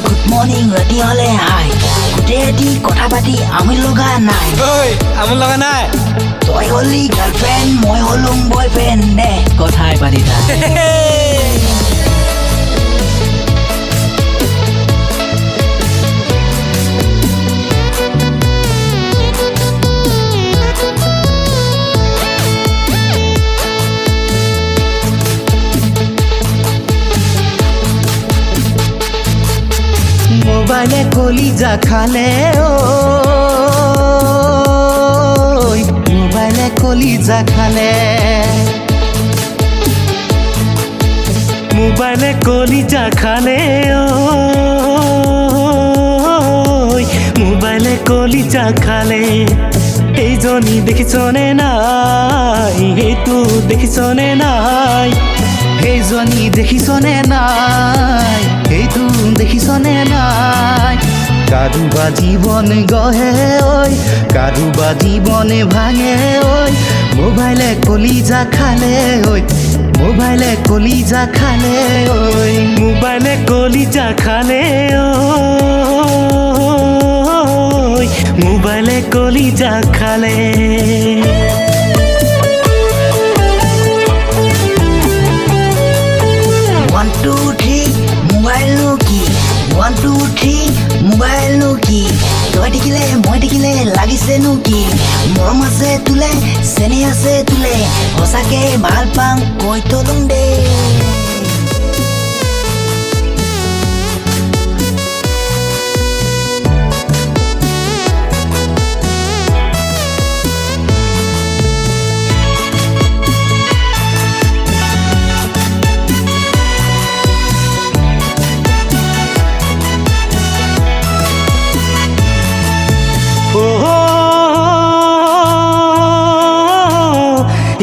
good morning ৰাতি হলে high গোটেই ৰাতি কথা পাতি আমি লগা নাই আমোল লগা নাই তই হলি গাৰ্লফ্ৰেণ্ড মই হলুম বয়ফ্ৰেণ্ড দে কথাই পাতি মোবাইলে কলিজা খালে মোবাইলে কলিজা খালে মোবাইলে কলিজা খালে মোবাইলে কলিজা খালে এইজনী দেখিছনে নাই সেইটো দেখিছনে নাই সেইজনী দেখিছনে নাই সেইটো দেখিছনে নাই কাৰোবা জীৱন গঢ়ে ঐ কাৰোবা জীৱনে ভাঙে ঐ মোবাইলে কলিজা খালে ঐ মোবাইলে কলিজা খালে ঐ মোবাইলে কলিজা খালে ঐ মোবাইলে কলিজা খালে 1 2 3 মোবাইল কি 1 2 3 মোবাইল কি তই দেখিলে মই দেখিলে লাগিছেনো কি মৰম আছে তোলে চেনি আছে তোলে সঁচাকে ভাল পাওঁ কৈ তলুং দে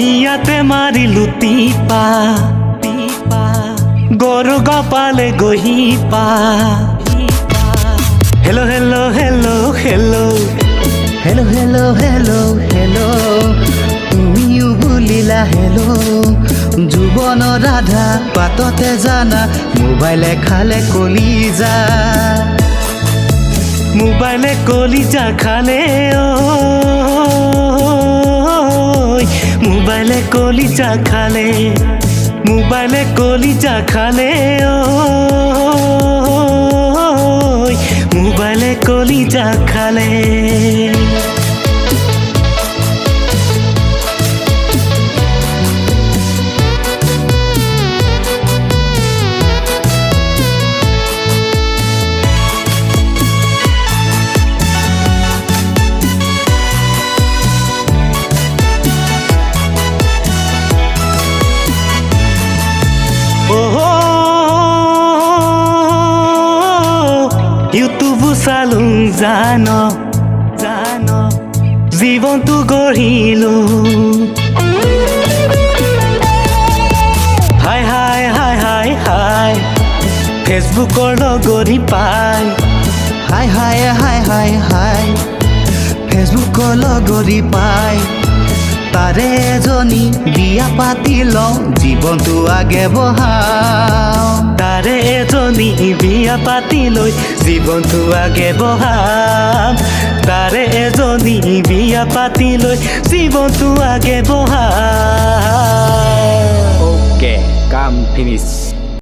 ইয়াতে মাৰিলো টিপা গৰু গপালে গহিপা hello' hello' hello' hello' hello' hello' hello' hello' তুমিও বুলিলা হেল্ল' যুৱন ৰাধা পাততে জানা মোবাইলে খালে কলিজা মোবাইলে কলিজা খালে মোবাইলে কলিজা খালে মোবাইলে কলিজা খালে মোবাইলে কলিজা খালে ইউটিউব চালো জানো জীৱনটো গঢ়িলো hi hi hi hi hi ফেচবুকৰ লগৰী পাই hi hi hi hi hi ফেচবুকৰ লগৰী পাই তাৰে এজনী বিয়া পাতি লওঁ জীৱনটো আগে বঢ়াওঁ তাৰে এজনী বিয়া পাতি লৈ জীৱনটো আগে বঢ়াম তাৰে এজনী বিয়া পাতি লৈ জীৱনটো আগে বঢ়াম ওকে কাম ফিনিছ